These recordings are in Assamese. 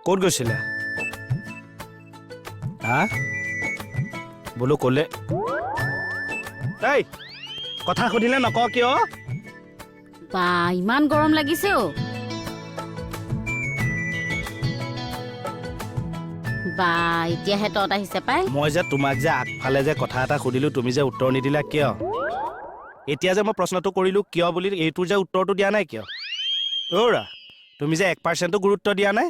ক'ত গৈছিলা হা বোলো ক'লে এই কথা সুধিলে নক কিয় বা ইমান গৰম লাগিছে অ বা এতিয়াহে তত আহিছে পাই মই যে তোমাক যে আগফালে যে কথা এটা সুধিলো তুমি যে উত্তৰ নিদিলা কিয় এতিয়া যে মই প্ৰশ্নটো কৰিলো কিয় বুলি এইটোৰ যে উত্তৰটো দিয়া নাই কিয় অ'ৰা তুমি যে 1% গুৰুত্ব দিয়া নাই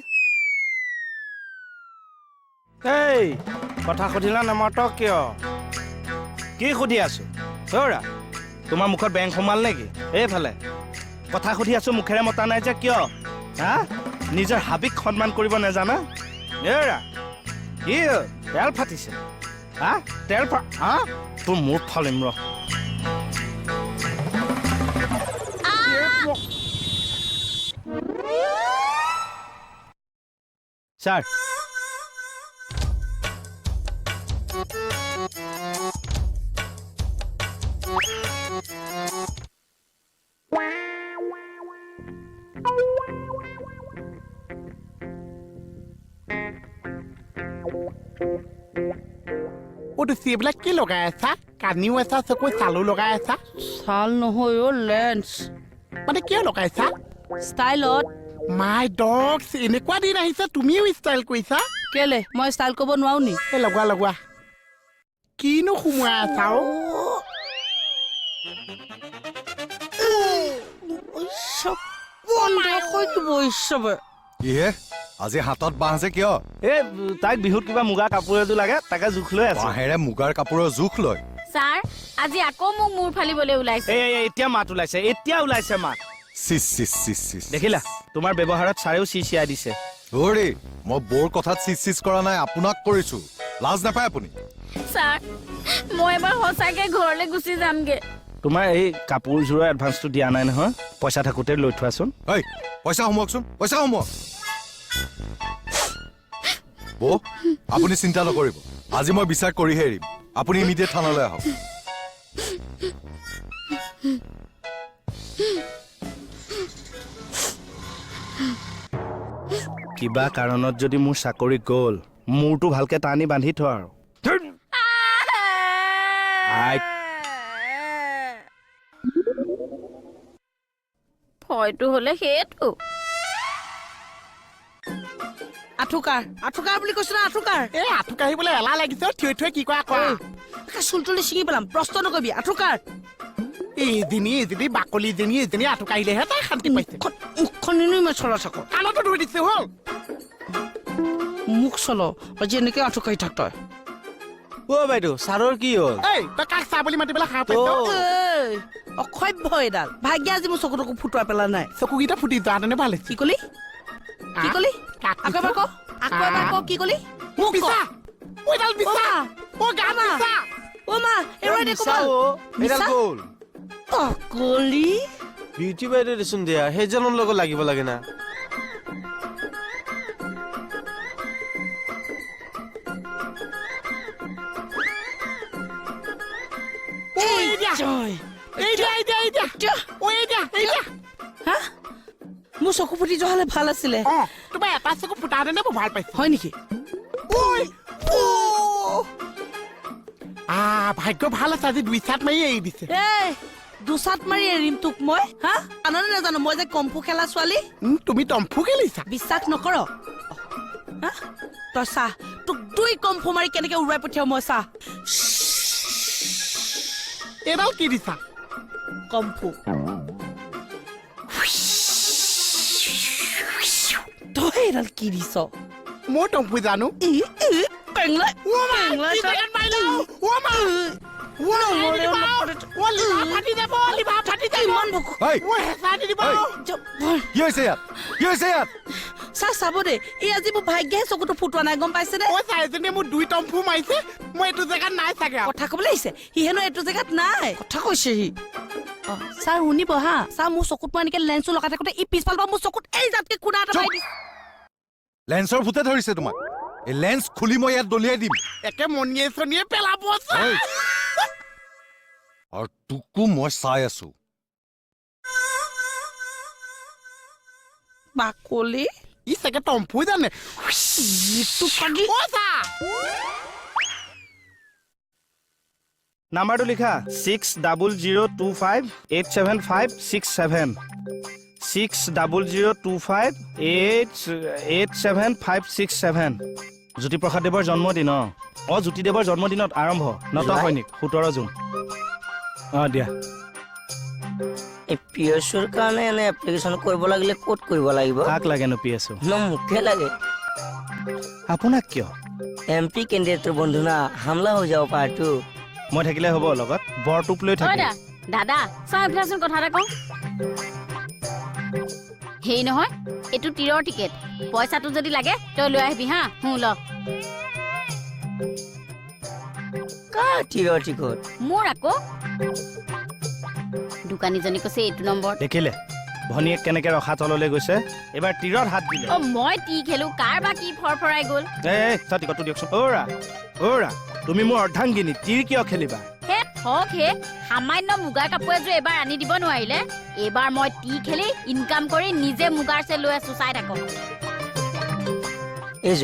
এই কথা সুধিলা নামাত কিয় কি সুধি আছো অ'ৰা তোমাৰ মুখত বেংক সোমাল নেকি এইফালে কথা সুধি আছো মুখেৰে মতা নাই যে কিয় হা নিজৰ হাবিক সন্মান কৰিব নাজানা এৰা কি তেল ফাটিছে হা তেল হা তোৰ মুখ ফালিম ৰ sir Udah sih bilang kilo kayak sak, kan ni wasa suku selalu lo kayak sak. চাল নহয় অ lens Mana kilo kayak sak? ষ্টাইলত My dogs, ini kuat di nahi sa, tumi style kuisa. কেলে মই ষ্টাইল কৰিব নোৱাৰো নি Lagwa. Kino kumwa sao? বন্ধ কৰি দিব ইচ্ছাবে কিহে আজি হাতত বাঁহ যে কিয় এই তাইক বিহুত কিবা মুগা কাপোৰ এযোৰ লাগে তাকে জোখ লৈ আছে বাঁহেৰে মুগাৰ কাপোৰৰ জোখ লয় ছাৰ আজি আকৌ মোক মূৰ ফালিবলৈ ওলাইছে এই এতিয়া মাত ওলাইছে এতিয়া ওলাইছে মাত চিচ দেখিলা তোমাৰ ব্যৱহাৰত ছাৰেও চিচিয়াই দিছে অৰে মই বৰ কথাত চিচ কৰা নাই আপোনাক কৰিছো লাজ নাপায় আপুনি ছাৰ মই এবাৰ সঁচাকে ঘৰলৈ গুচি যামগে তোমাৰ এই কাপোৰযোৰৰ এডভান্সটো দিয়া নাই নহয় পইচা থাকোতে লৈ থোৱাচোন এই পইচা সোমোৱাকচোন পইচা সোমোৱা বৌ আপুনি চিন্তা নকৰিব আজি মই বিচাৰ কৰিহে এৰিম আপুনি ইমিডিয়েট থানালৈ আহক কিবা কাৰণত যদি মোৰ চাকৰি গ'ল মূৰটো ভালকে টানি বান্ধি থোৱা আৰু ভয়টো হলে সেইটো আঠুকাৰ বুলি কৈছো না আঠুকাৰ Eh, atuh kahi boleh elah lagi so, cuy ki kuat kuat. চুল তুলি ছিঙি পেলাম প্ৰশ্ন নকৰিবি আঠুকাৰ Ini bakoli ini atuh kahi leher tak kanti paise. মুখখন এনেই মই চলা থাকো Kalau tu duit itu hol. মুখ চল আজি এনেকে আঠুকাৰি থাক তই অ বাইদেউ ছাৰৰ কি হ'ল Eh, tak kak sabuli mati bela khap itu. অসভ্য এডাল ভাগ্য আজি মোৰ চকুটকু ফুটুৱাই পেলা নাই Suku kita putih tu adanya balik. কি কলি কি কলি আকৌ এবাৰ ক কি কলি Oh bisa. Oh dal bisa. Oh gak Mama. bisa. অ মা এৰাই দে কমাল এডাল গ'ল কলি বিউটি বাইদেউ দেচোন দিয়া সেইজনৰ লগত লাগিব লাগে না Oh iya. জয় Iya. Oh iya. হা মোৰ চকু ফুটি যোৱা হলে ভাল আছিলে Oh, tu bayar pas suku putih adanya bal paise. হয় নেকি Oi. ভাগ্য ভাল আছে আজি দুই চাট মাৰি এৰি দিছে এই দুচাত মাৰি এৰিম তোক মই হা আনন্দ নাজানো মই যে কম্ফু খেলা ছোৱালী তুমি টম্ফু খেলিছা বিশ্বাস নকৰ হা তই চাহ তোক দুই কম্ফু মাৰি কেনেকে উৰুৱাই পঠিয়াও মই চাহ এডাল কি দিছা কম্ফু তই এডাল কি দিছ মই টম্ফু জানো পেংলাই ইমান ভোক এই কি হৈছে ইয়াত চাহ চাব দে এই আজি মোৰ ভাগ্যহে চকুটো ফুটোৱা নাই গম পাইছে নে মোৰ দুই টম্ফু মাৰিছে মই এইটো জেগাত নাই চাগে কথা কবলৈ আহিছে সি হেনো এইটো জেগাত নাই কথা কৈছে সি ছাৰ শুনিব হা ছাৰ মোৰ চকুত মই এনেকে লেন্সটো লগাই থাকোতে ই পিছফালৰ পৰা মোৰ চকুত এই জাতকে কুনা এটা মাৰি দিছে লেন্সৰ ভূতে ধৰিছে তোমাক এই লেন্স খুলি মই ইয়াত দলিয়াই দিম একে মনিয়ে চনিয়ে পেলাব ঐ, আৰু তোকো মই চাই আছো বাকলি ই চাগে টম্ফু জানে ইটো কাগি অ' ছাৰ নাম্বাৰটো লিখা 6002587567 60025887 জ্যোতিপ্ৰসাদ দেৱৰ জন্মদিন জ্যোতিদেৱৰ জন্মদিনত আৰম্ভ নত সৈনিক 17 জুন দিয়া এই পিএছৰ কাৰণে এনে এপ্লিকেশ্যন কৰিব লাগিলে ক'ত কৰিব লাগিব কাক লাগেনো পিএছও ন মুখে লাগে আপোনাক কিয় এমপি কেণ্ডিডেটৰ বন্ধু না হামলা হৈ যাব পাৰেতো মই থাকিলে হ'ব লগত বৰটোপ লৈ ঐ থাকিম দাদা চাই এইফালেচোন কথা এটা কওঁ হেৰি নহয় এইটো তীৰৰ টিকেট পইচাটো যদি লাগে তই লৈ আহিবি হা ল কাৰ টিৰৰ টিকট মোৰ আকৌ দোকানীজনী কৈছে এইটো নম্বৰ দেখিলে ভনীয়েক কেনেকে ৰখা তললৈ গৈছে এবাৰ তীৰত হাত দিলে মই টি খেলো কাৰ বা কি ফৰফৰাই গ'ল এই টিকটটো দিয়কচোন ঔৰা তুমি মোৰ অৰ্ধাংগিনী তীৰ কিয় খেলিবা হে ঠক হে সামান্য মুগাৰ কাপোৰ এযোৰ এবাৰ আনি দিব নোৱাৰিলে এইবাৰ মই টি খেলি ইনকাম কৰি নিজে মুগাৰ চে লৈ আছো চাই থাকক এই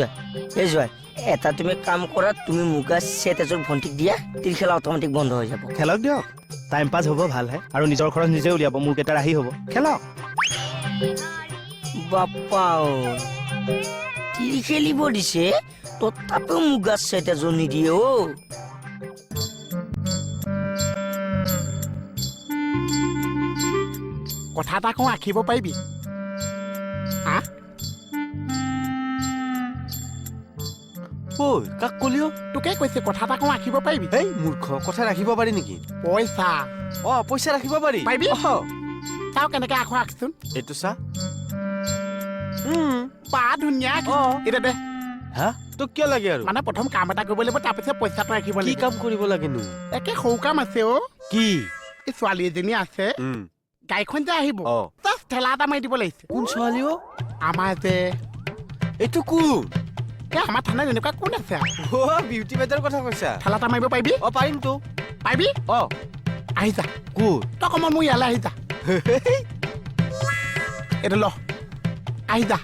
যোৱা এটা তুমি কাম কৰা তুমি মুগা চেট এযোৰ ভণ্টিক দিয়া তীৰ খেলা অট'মেটিক বন্ধ হৈ যাব খেলক দিয়ক টাইম পাছ হ'ব ভালহে আৰু নিজৰ খৰচ নিজে উলিয়াব মোৰ কেইটা ৰাহি হ'ব খেলক বাপাও তীৰ খেলিব দিছে তথাপিও মুগা চেট এযোৰ নিদিয়ে অ' কথা এটা কওঁ আঁকিব পাৰিবি হা ঐ কাক কলিও তোকে কৈছে কথা এটা কওঁ আঁকিব পাৰিবি এই মূৰ্খ কথা ৰাখিব পাৰি নেকি পইচা পইচা ৰাখিব পাৰি পাৰিবি? অ, চাওঁ কেনেকে আখৰ আঁকচোন এইটো চা বা ধুনীয়া আঁকিছ। অ। এতিয়া দে হা তোক কিয় লাগে আৰু মানে প্ৰথম কাম এটা কৰিব লাগিব তাৰপিছত পইচাটো ৰাখিব কি লাগিব কাম কৰিব লাগেনো একে সৰু কাম আছে অ' কি এই ছোৱালী এজনী আছে গাড়ীখন যে আহিব অ। জাষ্ট ঠেলা এটা মাৰি দিব লাগিছে কোন ছোৱালী অ আমাৰ যে এইটো কোন এই আমাৰ থানাত এনেকুৱা কোন আছে আৰু? বিউটি বেটাৰ কথা কৈছা ঠেলা এটা মাৰিব পাৰিবি পাৰিমতো পাৰিবি অ আহি যা কোন তই অকণমান মোৰ ইয়ালৈ আহি যা এইটো ল আহি যা